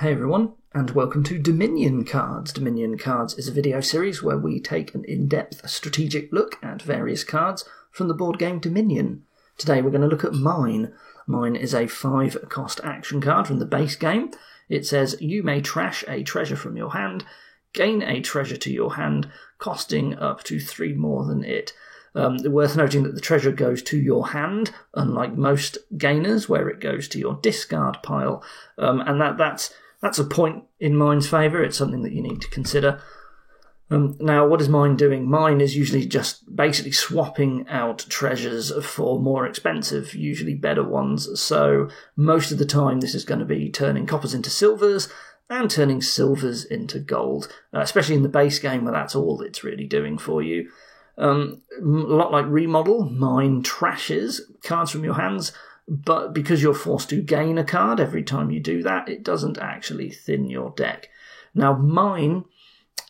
Hey everyone, and welcome to Dominion Cards. Dominion Cards is a video series where we take an in-depth strategic look at various cards from the board game Dominion. Today we're going to look at Mine. Mine is a 5-cost action card from the base game. It says you may trash a treasure from your hand, gain a treasure to your hand, costing up to 3 more than it. Worth noting that the treasure goes to your hand, unlike most gainers, where it goes to your discard pile. And that's a point in Mine's favour. It's something that you need to consider. Now, what is Mine doing? Mine is usually just basically swapping out treasures for more expensive, usually better ones. So most of the time this is going to be turning coppers into silvers and turning silvers into gold, especially in the base game where that's all it's really doing for you. A lot like Remodel, Mine trashes cards from your hands, but because you're forced to gain a card every time you do that, it doesn't actually thin your deck. Now, Mine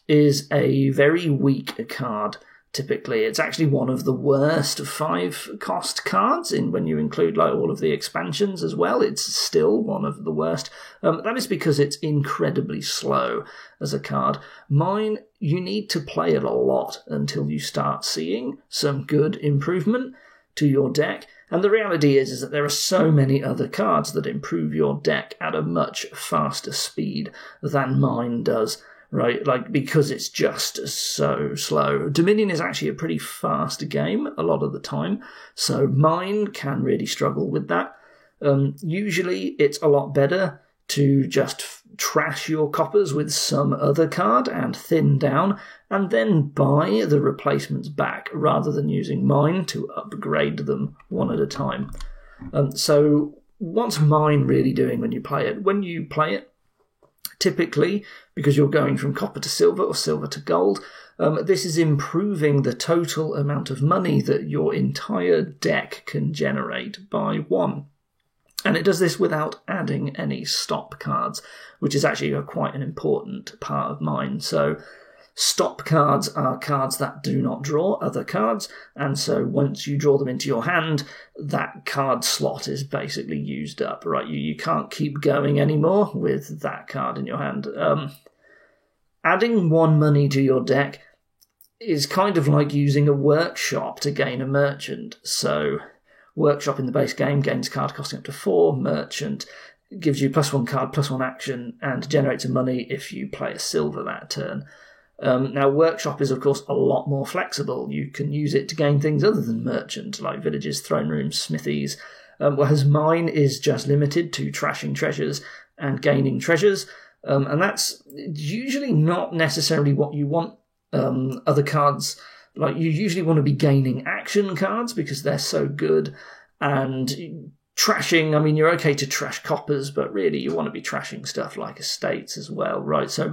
is a very weak card, typically. It's actually one of the worst 5-cost cards, when you include all of the expansions as well. It's still one of the worst. That is because it's incredibly slow as a card. Mine, you need to play it a lot until you start seeing some good improvement to your deck. And the reality is that there are so many other cards that improve your deck at a much faster speed than Mine does, right? Because it's just so slow. Dominion is actually a pretty fast game a lot of the time, so Mine can really struggle with that. Usually it's a lot better to just trash your coppers with some other card and thin down, and then buy the replacements back, rather than using Mine to upgrade them one at a time. So what's Mine really doing when you play it? When you play it, typically, because you're going from copper to silver or silver to gold, this is improving the total amount of money that your entire deck can generate by 1. And it does this without adding any stop cards, which is actually quite an important part of Mine. So stop cards are cards that do not draw other cards, and so once you draw them into your hand, that card slot is basically used up, right? You can't keep going anymore with that card in your hand. Adding 1 money to your deck is kind of like using a workshop to gain a merchant. So Workshop in the base game gains card costing up to 4. Merchant gives you +1 card, +1 action, and generates a money if you play a silver that turn. Now, Workshop is, of course, a lot more flexible. You can use it to gain things other than Merchant, like villages, throne rooms, smithies, whereas Mine is just limited to trashing treasures and gaining treasures, and that's usually not necessarily what you want. Other cards, you usually want to be gaining action cards because they're so good, and trashing, you're okay to trash coppers, but really you want to be trashing stuff like estates as well, right? So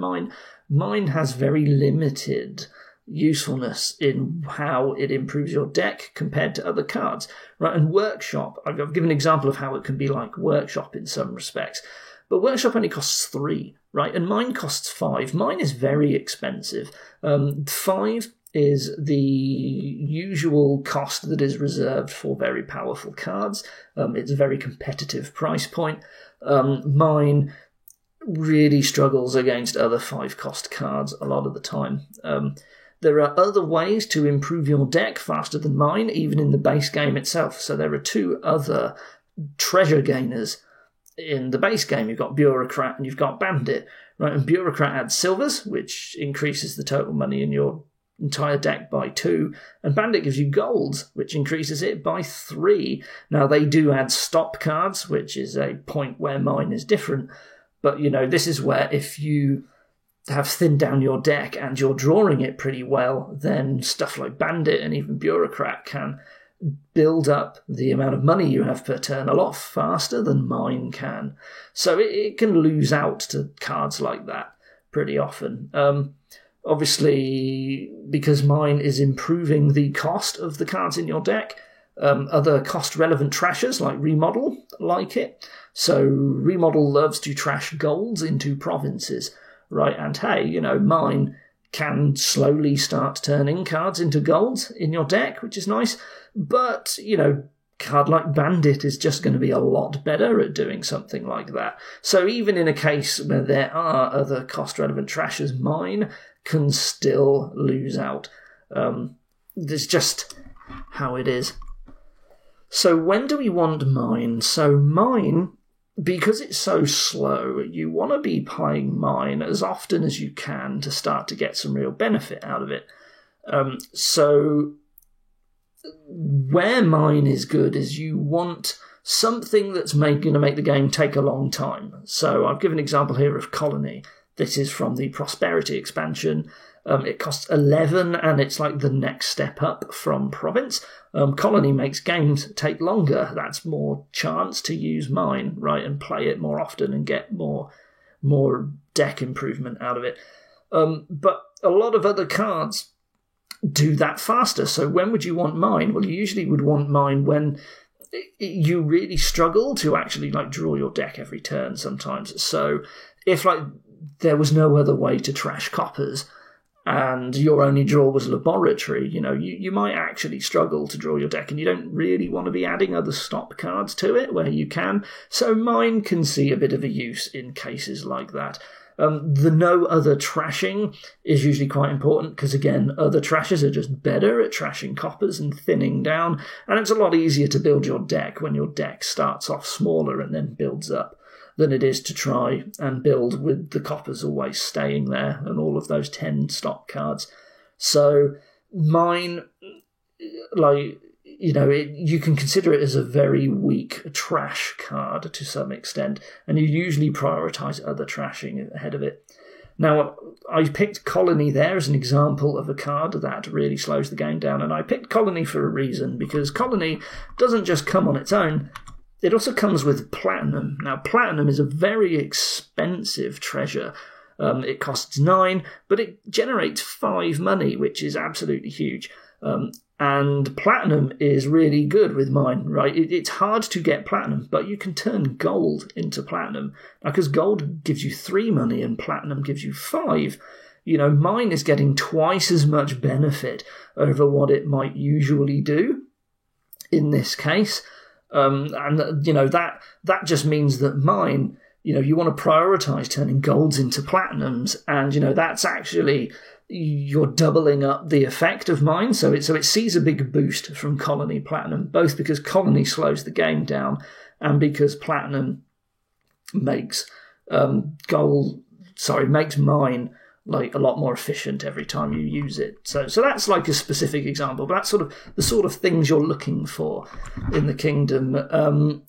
Mine has very limited usefulness in how it improves your deck compared to other cards, right? And Workshop, I've given an example of how it can be like Workshop in some respects, but Workshop only costs 3, right? And Mine costs 5. Mine is very expensive. 5 is the usual cost that is reserved for very powerful cards. It's a very competitive price point. Mine really struggles against other 5-cost cards a lot of the time. There are other ways to improve your deck faster than Mine, even in the base game itself. So there are 2 other treasure gainers in the base game. You've got Bureaucrat and you've got Bandit, right? And Bureaucrat adds silvers, which increases the total money in your entire deck by 2, and Bandit gives you golds, which increases it by 3. Now, they do add stop cards, which is a point where Mine is different, but, this is where if you have thinned down your deck and you're drawing it pretty well, then stuff like Bandit and even Bureaucrat can build up the amount of money you have per turn a lot faster than Mine can. So it can lose out to cards like that pretty often. Obviously, because Mine is improving the cost of the cards in your deck, other cost-relevant trashers like Remodel like it. So Remodel loves to trash golds into provinces, right? And hey, Mine can slowly start turning cards into golds in your deck, which is nice. But, card like Bandit is just going to be a lot better at doing something like that. So even in a case where there are other cost-relevant trashes, Mine can still lose out. That's just how it is. So when do we want Mine? So Mine, because it's so slow, you want to be playing Mine as often as you can to start to get some real benefit out of it. So where Mine is good is you want something that's going to make the game take a long time. So I've given an example here of Colony. This is from the Prosperity expansion. It costs 11, and it's like the next step up from Province. Colony makes games take longer. That's more chance to use Mine, right, and play it more often and get more deck improvement out of it. But a lot of other cards do that faster. So when would you want Mine? Well, you usually would want Mine when you really struggle to actually like draw your deck every turn sometimes. So if like there was no other way to trash coppers and your only draw was Laboratory, you might actually struggle to draw your deck, and you don't really want to be adding other stop cards to it where you can. So Mine can see a bit of a use in cases like that. The no other trashing is usually quite important because, again, other trashes are just better at trashing coppers and thinning down, and it's a lot easier to build your deck when your deck starts off smaller and then builds up than it is to try and build with the coppers always staying there and all of those 10 stop cards. So Mine, you can consider it as a very weak trash card to some extent, and you usually prioritise other trashing ahead of it. Now, I picked Colony there as an example of a card that really slows the game down, and I picked Colony for a reason, because Colony doesn't just come on its own, it also comes with Platinum. Now, Platinum is a very expensive treasure. It costs 9, but it generates 5 money, which is absolutely huge. And Platinum is really good with Mine, right? It's hard to get Platinum, but you can turn Gold into Platinum. Now, because Gold gives you 3 money and Platinum gives you 5, Mine is getting twice as much benefit over what it might usually do in this case. That just means that Mine, you want to prioritise turning Golds into Platinums, and, that's actually, you're doubling up the effect of Mine, so it sees a big boost from Colony Platinum, both because Colony slows the game down and because Platinum makes makes Mine like a lot more efficient every time you use it. So that's like a specific example, but that's sort of the sort of things you're looking for in the kingdom.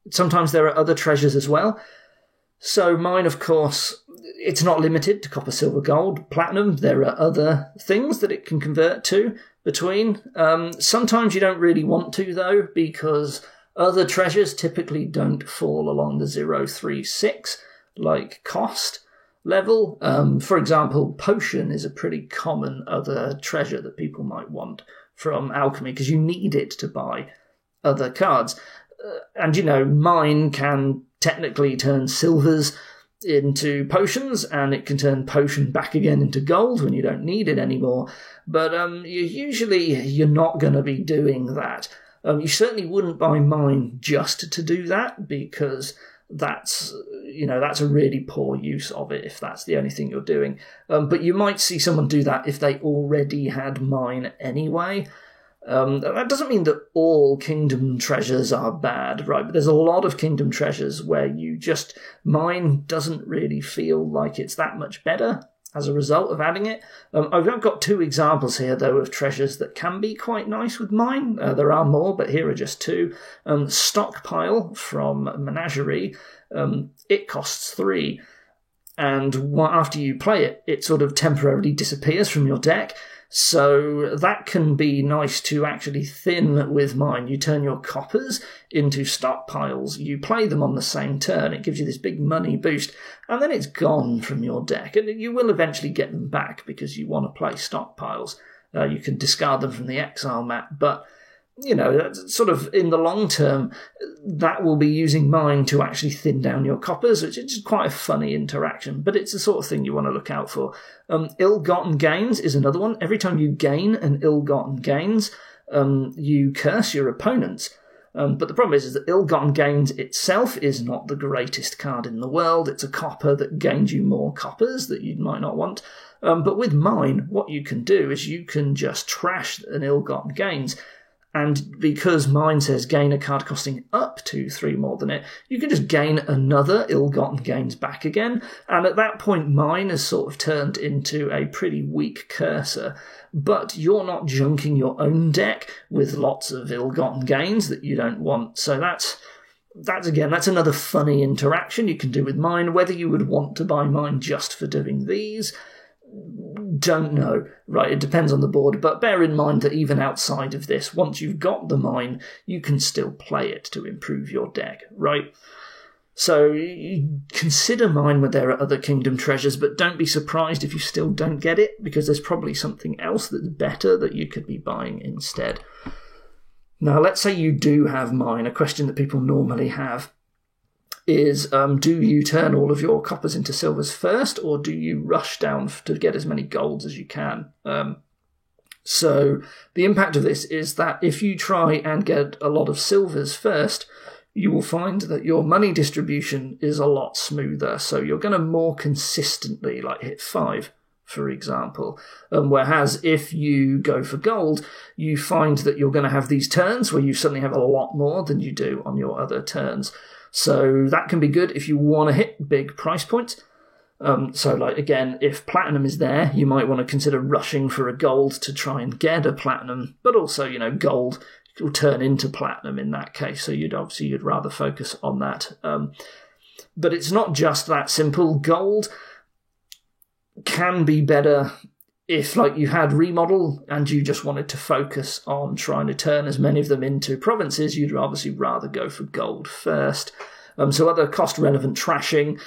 Sometimes there are other treasures as well. So Mine, of course, it's not limited to copper, silver, gold, platinum. There are other things that it can convert to between. Sometimes you don't really want to, though, because other treasures typically don't fall along the 0, 3, 6 like cost level. For example, Potion is a pretty common other treasure that people might want from Alchemy because you need it to buy other cards. And, Mine can technically turn silvers into potions, and it can turn potion back again into gold when you don't need it anymore. But you're not going to be doing that. You certainly wouldn't buy Mine just to do that, because that's a really poor use of it if that's the only thing you're doing. But you might see someone do that if they already had Mine anyway. That doesn't mean that all kingdom treasures are bad, right? But there's a lot of kingdom treasures where Mine doesn't really feel like it's that much better as a result of adding it. I've got 2 examples here, though, of treasures that can be quite nice with Mine. There are more, but here are just 2. Stockpile from Menagerie. It costs 3. And after you play it, it sort of temporarily disappears from your deck. So that can be nice to actually thin with Mine. You turn your coppers into stockpiles, you play them on the same turn, it gives you this big money boost, and then it's gone from your deck. And you will eventually get them back because you want to play stockpiles. You can discard them from the exile map, but sort of in the long term, that will be using Mine to actually thin down your coppers, which is quite a funny interaction, but it's the sort of thing you want to look out for. Ill-gotten gains is another one. Every time you gain an ill-gotten gains, you curse your opponents. But the problem is that Ill-Gotten Gains itself is not the greatest card in the world. It's a copper that gains you more coppers that you might not want. But with Mine, what you can do is you can just trash an Ill-Gotten Gains. And because Mine says gain a card costing up to 3 more than it, you can just gain another Ill-Gotten Gains back again. And at that point, Mine has sort of turned into a pretty weak cursor. But you're not junking your own deck with lots of Ill-Gotten Gains that you don't want. So that's another funny interaction you can do with Mine. Whether you would want to buy Mine just for doing these, don't know. Right, it depends on the board, but bear in mind that even outside of this, once you've got the Mine, you can still play it to improve your deck, right? So consider Mine when there are other Kingdom treasures, but don't be surprised if you still don't get it, because there's probably something else that's better that you could be buying instead. Now, let's say you do have Mine. A question that people normally have is, do you turn all of your coppers into silvers first, or do you rush down to get as many golds as you can? So the impact of this is that if you try and get a lot of silvers first, you will find that your money distribution is a lot smoother. So you're going to more consistently hit 5, for example. Whereas if you go for gold, you find that you're going to have these turns where you suddenly have a lot more than you do on your other turns. So that can be good if you want to hit big price points. Again, if platinum is there, you might want to consider rushing for a gold to try and get a platinum. But also, gold will turn into platinum in that case. So you'd rather focus on that. But it's not just that simple. Gold can be better if you had remodel and you just wanted to focus on trying to turn as many of them into provinces. You'd obviously rather go for gold first. So other cost-relevant trashing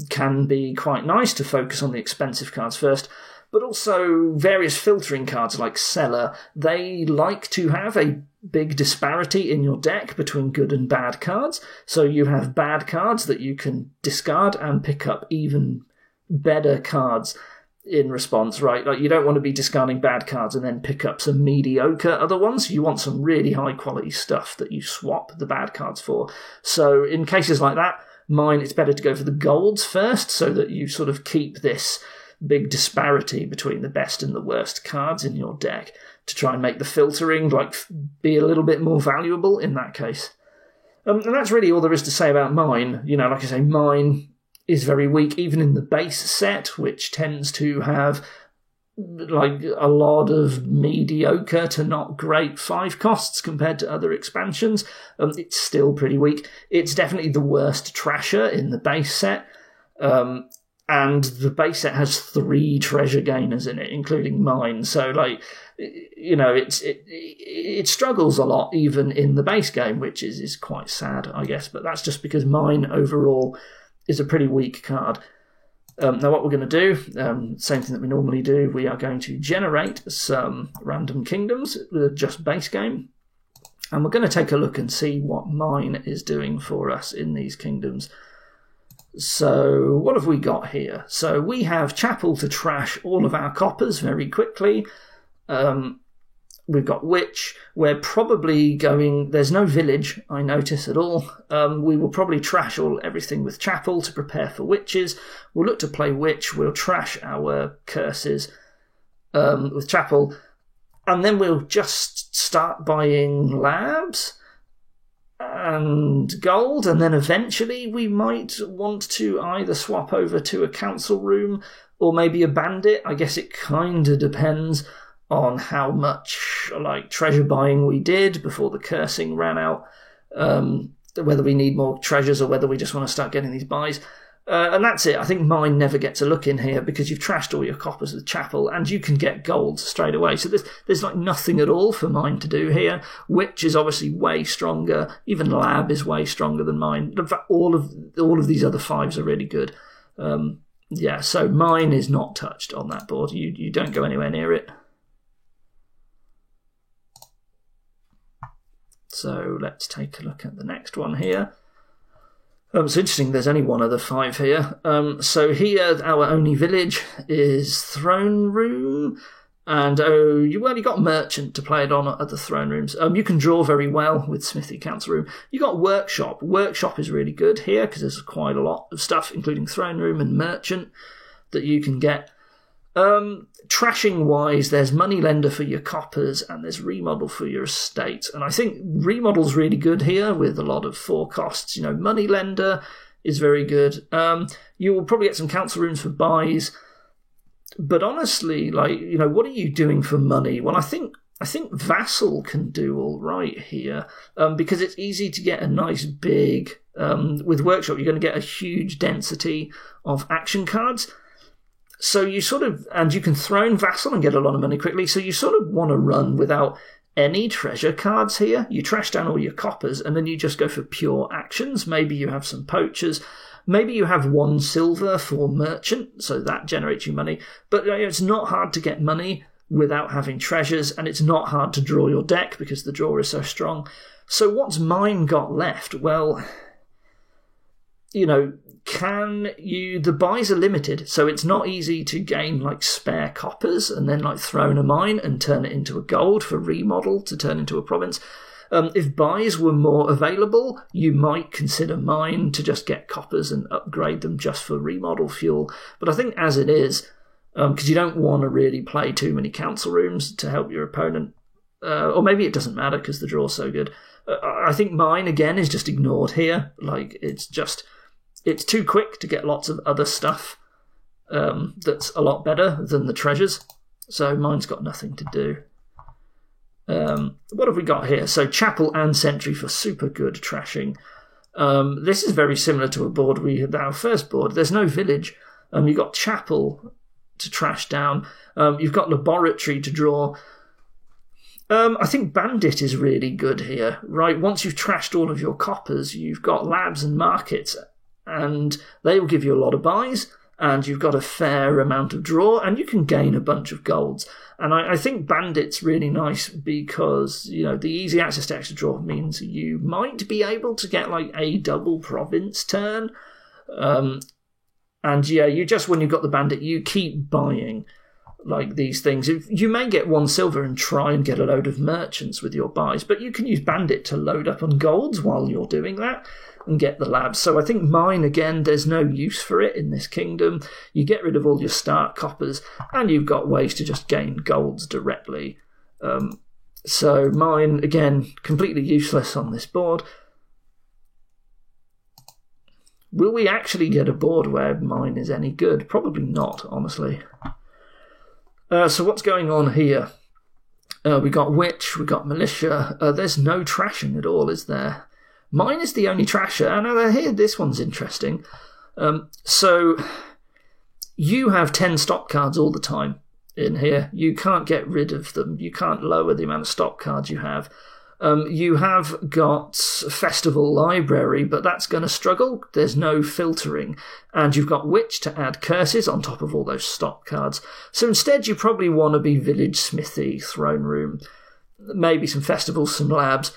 can be quite nice to focus on the expensive cards first. But also various filtering cards like Seller, they like to have a big disparity in your deck between good and bad cards. So you have bad cards that you can discard and pick up even better cards in response, right? You don't want to be discarding bad cards and then pick up some mediocre other ones. You want some really high quality stuff that you swap the bad cards for. So in cases like that, Mine, it's better to go for the golds first so that you sort of keep this big disparity between the best and the worst cards in your deck to try and make the filtering be a little bit more valuable in that case. And that's really all there is to say about Mine. Like I say, Mine is very weak, even in the base set, which tends to have a lot of mediocre to not great 5 costs compared to other expansions. It's still pretty weak. It's definitely the worst trasher in the base set. And the base set has 3 treasure gainers in it, including Mine. So, it struggles a lot even in the base game, which is quite sad, I guess. But that's just because Mine overall is a pretty weak card. Now what we're going to do, same thing that we normally do, we are going to generate some random kingdoms with just base game. And we're going to take a look and see what Mine is doing for us in these kingdoms. So what have we got here? So we have Chapel to trash all of our coppers very quickly. We've got Witch. We're probably going... There's no village, I notice, at all. We will probably trash everything with Chapel to prepare for Witches. We'll look to play Witch. We'll trash our curses with Chapel. And then we'll just start buying labs and gold. And then eventually we might want to either swap over to a council room or maybe a bandit. I guess it kind of depends on how much treasure buying we did before the cursing ran out, whether we need more treasures or whether we just want to start getting these buys. And that's it. I think Mine never gets a look in here because you've trashed all your coppers with Chapel and you can get gold straight away. So there's nothing at all for Mine to do here. Witch is obviously way stronger. Even Lab is way stronger than Mine. In fact, all of these other 5s are really good. So Mine is not touched on that board. You don't go anywhere near it. So let's take a look at the next one here. It's interesting, there's only one other 5 here. So here, our only village is Throne Room. And you got Merchant to play it on at the throne rooms. You can draw very well with Smithy Council Room. You got Workshop. Workshop is really good here because there's quite a lot of stuff, including throne room and Merchant, that you can get. Trashing wise, there's Moneylender for your coppers and there's Remodel for your estate. And I think Remodel's really good here with a lot of 4 costs. Moneylender is very good. You will probably get some council rooms for buys. But honestly, what are you doing for money? Well, I think Vassal can do all right here because it's easy to get a nice big... with Workshop, you're going to get a huge density of action cards. So you and you can throne Vassal and get a lot of money quickly, so you sort of want to run without any treasure cards here. You trash down all your coppers, and then you just go for pure actions. Maybe you have some poachers. Maybe you have 1 silver for Merchant, so that generates you money. But it's not hard to get money without having treasures, and it's not hard to draw your deck because the draw is so strong. So what's Mine got left? Well, the buys are limited, so it's not easy to gain spare coppers and then thrown a mine and turn it into a gold for Remodel to turn into a province. If buys were more available, you might consider Mine to just get coppers and upgrade them just for Remodel fuel. But I think as it is, because you don't want to really play too many council rooms to help your opponent, or maybe it doesn't matter because the draw's so good. I think Mine, again, is just ignored here. It's too quick to get lots of other stuff that's a lot better than the treasures. So Mine's got nothing to do. What have we got here? So Chapel and Sentry for super good trashing. This is very similar to a board we had, our first board. There's no village. You've got Chapel to trash down. You've got Laboratory to draw. I think Bandit is really good here, right? Once you've trashed all of your coppers, you've got Labs and Markets, and they will give you a lot of buys, and you've got a fair amount of draw, and you can gain a bunch of golds. And I think Bandit's really nice because, the easy access to extra draw means you might be able to get a double province turn. And you just, when you've got the Bandit, you keep buying these things. You may get 1 silver and try and get a load of merchants with your buys, but you can use Bandit to load up on golds while you're doing that and get the labs. So I think Mine, again, there's no use for it in this kingdom. You get rid of all your start coppers and you've got ways to just gain golds directly. So Mine, again, completely useless on this board. Will we actually get a board where Mine is any good? Probably not, honestly. So what's going on here? We got Witch, we got Militia. There's no trashing at all, is there? Mine is the only trasher, and here this one's interesting. So you have 10 stock cards all the time in here. You can't get rid of them. You can't lower the amount of stock cards you have. You have got Festival Library, but that's going to struggle. There's no filtering. And you've got Witch to add curses on top of all those stock cards. So instead you probably want to be Village, Smithy, Throne Room, maybe some festivals, some labs.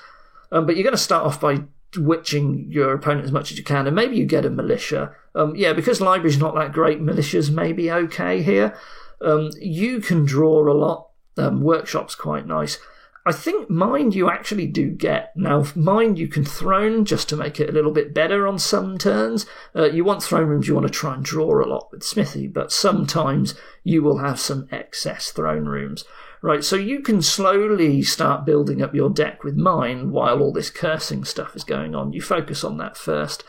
But you're going to start off by witching your opponent as much as you can, and maybe you get a Militia. Because Library's not that great, Militia's maybe okay here. You can draw a lot. Workshop's quite nice. I think Mine you actually do get. Now, Mine you can throne just to make it a little bit better on some turns. You want throne rooms, you want to try and draw a lot with Smithy, but sometimes you will have some excess throne rooms. Right, so you can slowly start building up your deck with Mine while all this cursing stuff is going on. You focus on that first.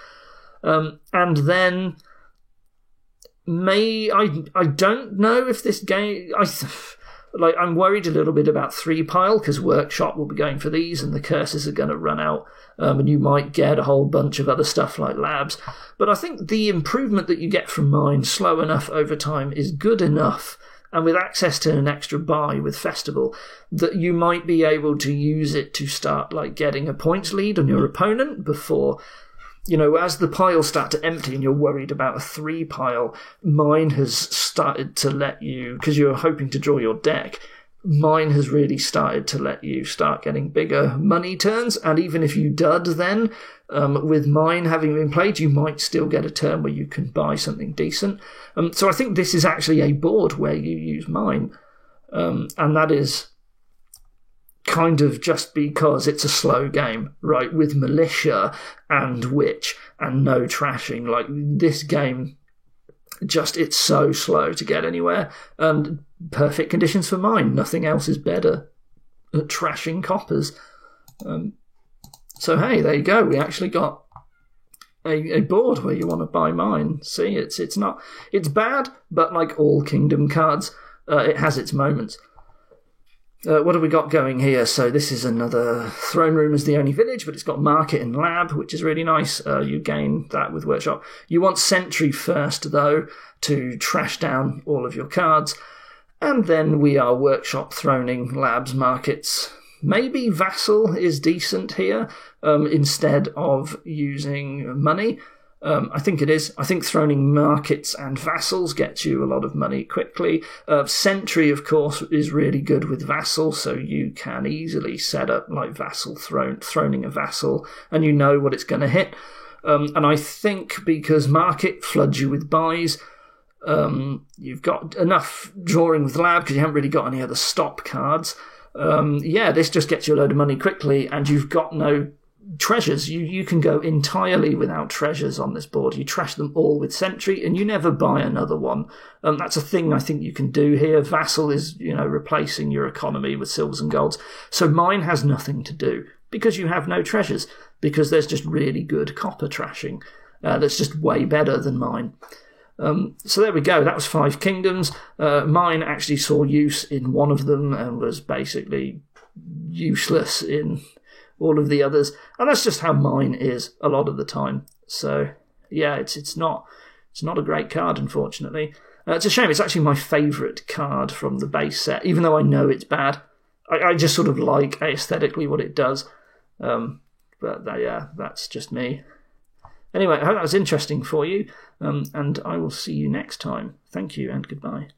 And then I don't know if this game... I'm worried a little bit about 3-pile because Workshop will be going for these and the curses are going to run out, and you might get a whole bunch of other stuff like labs. But I think the improvement that you get from Mine slow enough over time is good enough, and with access to an extra buy with Festival, that you might be able to use it to start getting a points lead on your opponent before... as the piles start to empty and you're worried about a 3-pile, Mine has started to let you, because you're hoping to draw your deck, Mine has really started to let you start getting bigger money turns, and even if you dud then, with Mine having been played, you might still get a turn where you can buy something decent. So I think this is actually a board where you use Mine. and that is kind of just because it's a slow game, right? With militia and witch and no trashing. Like, this game, it's so slow to get anywhere. And perfect conditions for mine. Nothing else is better at trashing coppers. So hey, there you go. We actually got a board where you want to buy mine. See, it's bad, but like all Kingdom cards, it has its moments. What have we got going here? So this is another Throne Room is the only village, but it's got Market and Lab, which is really nice. You gain that with Workshop. You want Sentry first, though, to trash down all of your cards. And then we are Workshop, Throning, Labs, Markets. Maybe Vassal is decent here, instead of using money. I think it is. I think Throning Markets and Vassals gets you a lot of money quickly. Sentry, of course, is really good with Vassal, so you can easily set up like Vassal Throning a Vassal, and you know what it's going to hit. And I think because Market floods you with buys, you've got enough drawing with Lab because you haven't really got any other stop cards. This just gets you a load of money quickly, and you've got no treasures. You can go entirely without treasures on this board. You trash them all with Sentry, and you never buy another one. That's a thing I think you can do here. Vassal is, replacing your economy with silvers and golds. So mine has nothing to do because you have no treasures, because there's just really good copper trashing. That's just way better than mine. So there we go. That was 5 kingdoms. Mine actually saw use in one of them and was basically useless in all of the others, and that's just how mine is a lot of the time. So yeah, it's not a great card, unfortunately. It's a shame. It's actually my favourite card from the base set, even though I know it's bad. I just sort of like aesthetically what it does. That's just me. Anyway, I hope that was interesting for you, and I will see you next time. Thank you and goodbye.